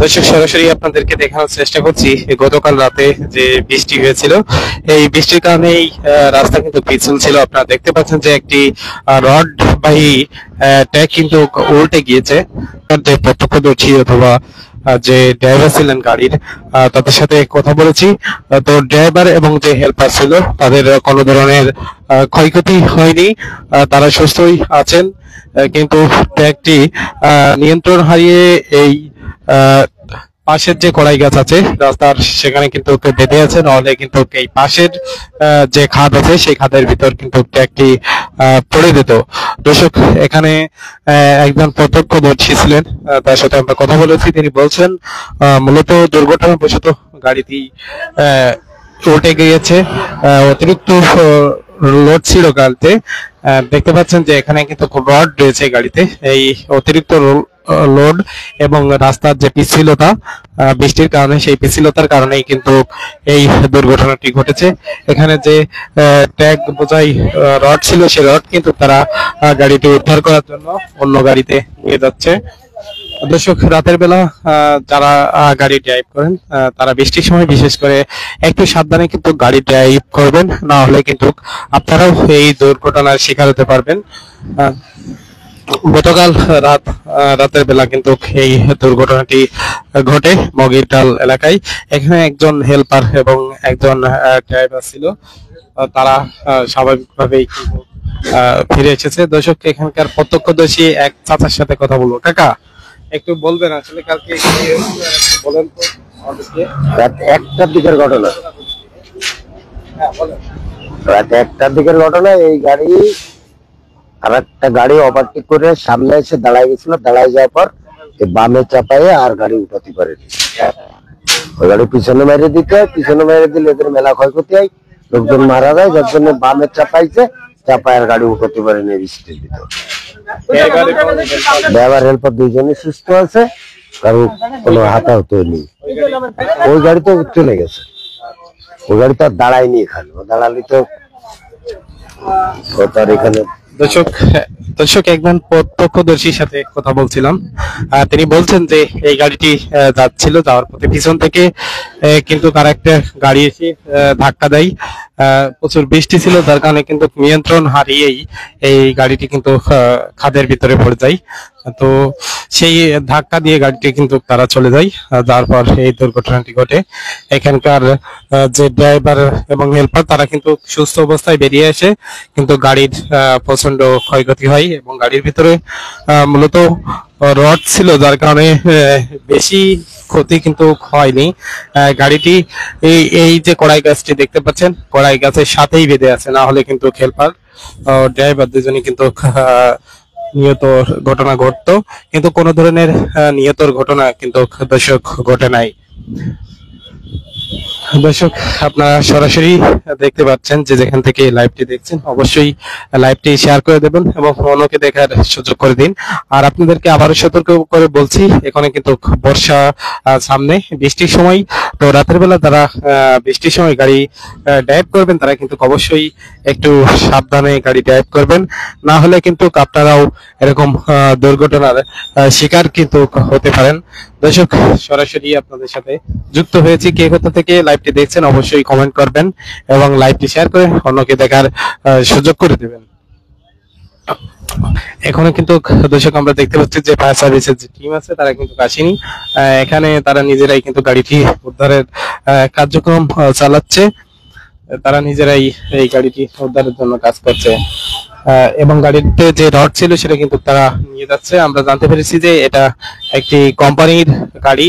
দর্শক, সরাসরি আপনাদেরকে দেখানোর চেষ্টা করছি গতকাল রাতে যে বৃষ্টি হয়েছিল, এই বৃষ্টির কারণে এই রাস্তা কিন্তু পিছল ছিল। আপনারা দেখতে পাচ্ছেন যে একটি রড বাহী ট্যাগ কিন্তু উল্টে গিয়েছে। যে প্রত্যক্ষদর্শী অথবা যে ড্রাইভার ছিলেন গাড়ির, তাদের সাথে কথা বলেছি। তো ড্রাইভার এবং যে হেল্পার ছিল তাদের কোনো ধরনের ক্ষয়ক্ষতি হয়নি, তারা সুস্থই আছেন। কিন্তু ট্যাগটি নিয়ন্ত্রণ হারিয়ে এই পাশের যে কড়াই গাছ আছে রাস্তার, সেখানে কিন্তু বেঁধে আছে। নাহলে কিন্তু এই পাশের যে খাদ আছে সেই খাদের ভিতর কিন্তু ট্যাগটি পড়ে যেত। দর্শক, এখানে একজন প্রত্যক্ষদর্শী ছিলেন, তার সাথে আমরা কথা বলেছি। তিনি বলছেন মূলত দুর্ঘটনাবশত গাড়িটি উল্টে গিয়েছে। অতিরিক্ত লোড ছিল গাড়িতে। দেখতে পাচ্ছেন যে এখানে কিন্তু রড রয়েছে গাড়িতে। এই অতিরিক্ত লোড এবং রাস্তার যে পিচ্ছিলতা, বৃষ্টির কারণে সেই পিচ্ছিলতার কারণেই কিন্তু এই দুর্ঘটনাটি ঘটেছে। এখানে যে ট্যাগ বোঝাই রড ছিল, সেই রড কিন্তু তারা গাড়িটি উদ্ধার করার জন্য অন্য গাড়িতে নিয়ে যাচ্ছে। দর্শক, রাতের বেলা যারা গাড়ি ড্রাইভ করেন তারা বৃষ্টির সময় বিশেষ করে একটু সাবধানে কিন্তু গাড়ি ড্রাইভ করবেন, না হলে কিন্তু আপনারাও এই দুর্ঘটনার শিকার হতে পারবেন। গতকাল রাতের বেলা কিন্তু এই দুর্ঘটনাটি ঘটে মগিরটাল এলাকায়। এখানে একজন হেল্পার এবং একজন ড্রাইভার ছিল, তারা স্বাভাবিকভাবেই কিন্তু ফিরে এসেছে। দর্শক, এখানকার প্রত্যক্ষদর্শী এক চাচার সাথে কথা বলবো। কাকা, একটু বলবেন আসলে কালকে বলেন তো আমাদেরকে। রাত 1টার দিকের ঘটনা। রাত 1টার দিকের ঘটনা। এই গাড়ি আর একটা গাড়ি ওভারটেক করে সামনে এসে দাঁড়ায় গেছিল। দাঁড়ায় যাওয়ার পর বামে চাপায়ে আর গাড়ি উঠাতে পারেনি। ওই গাড়ি পিছনে মেরে দিলে এদের মেলা ক্ষয়ক্ষতি হয়, লোকজন মারা যায়। যার জন্য বামে চাপাইছে, চাপায় আর গাড়ি উঠাতে পারেনি বৃষ্টির ভিতর। ড্রাইভার হেল্পার দুইজনই সুস্থ আছে, কারো কোনো হতাহত নেই। ওই গাড়ি তো চলে গেছে, ওই গাড়ি তো আর দাঁড়ায়নি এখানে। ও দাঁড়ালি তো তার এখানে। দর্শক, একজন প্রত্যক্ষদর্শীর সাথে কথা বলছিলাম। তিনি বলছেন যে এই গাড়িটি যাচ্ছিল, যাওয়ার পথে পিছন থেকে কিন্তু তার একটা গাড়ি এসে ধাক্কা দেয়। প্রচুর বৃষ্টি ছিল, যার কারণে কিন্তু নিয়ন্ত্রণ হারিয়েই এই গাড়িটি কিন্তু খাদের ভিতরে পড়ে যায়। তো সেই ধাক্কা দিয়ে গাড়িটি কিন্তু তারা চলে যায়, তারপর এই দুর্ঘটনাটি ঘটে। এখানকার যে ড্রাইভার এবং হেল্পার তারা কিন্তু সুস্থ অবস্থায় বেরিয়ে আসে, কিন্তু গাড়ির প্রচন্ড ক্ষয়ক্ষতি হয় এবং গাড়ির ভিতরে মূলত রড ছিল, যার কারণে বেশি ক্ষতি কিন্তু হয়নি। গাড়িটি এই যে কড়াই গাছটি দেখতে পাচ্ছেন, কড়াই গাছের সাথেই বেঁধে আছে, না হলে কিন্তু হেল্পার ড্রাইভার দুজনই কিন্তু নিহত ঘটনা ঘটতো। কিন্তু কোনো ধরনের নিহতর ঘটনা কিন্তু দর্শক ঘটে নাই। দর্শক, আপনারা সরাসরি দেখতে পাচ্ছেন যে যেখান থেকে লাইভটি দেখছেন, অবশ্যই লাইভটি শেয়ার করে দেবেন এবং অন্যকে দেখার সুযোগ করে দিন। আর আপনাদেরকে আবারও সতর্ক করে বলছি, এখানে কিন্তু বর্ষা সামনে, বৃষ্টির সময়। তো রাতের বেলা যারা বৃষ্টির সময় গাড়ি ড্রাইভ করবেন তারা কিন্তু অবশ্যই একটু সাবধানে গাড়ি ড্রাইভ করবেন, না হলে কিন্তু আপনারাও এরকম দুর্ঘটনার শিকার কিন্তু হতে পারেন। দর্শক, সরাসরি আপনাদের সাথে যুক্ত হয়েছি। কে কোথা থেকে লাইভটি দেখছেন অবশ্যই কমেন্ট করবেন এবং লাইভটি শেয়ার করে অন্যকে দেখার সুযোগ করে দেবেন। এখনো কিন্তু দর্শক আমরা দেখতে পাচ্ছি যে ফায়ার সার্ভিসের যে টিম আছে তারা কিন্তু আসেনি। এখানে তারা নিজেরাই কিন্তু গাড়িটি উদ্ধারের কার্যক্রম চালাচ্ছে। তারা নিজেরাই এই গাড়িটি উদ্ধারের জন্য কাজ করছে এবং গাড়িতে যে রড ছিল সেটা কিন্তু তারা নিয়ে যাচ্ছে। আমরা জানতে পেরেছি যে এটা একটি কোম্পানির গাড়ি।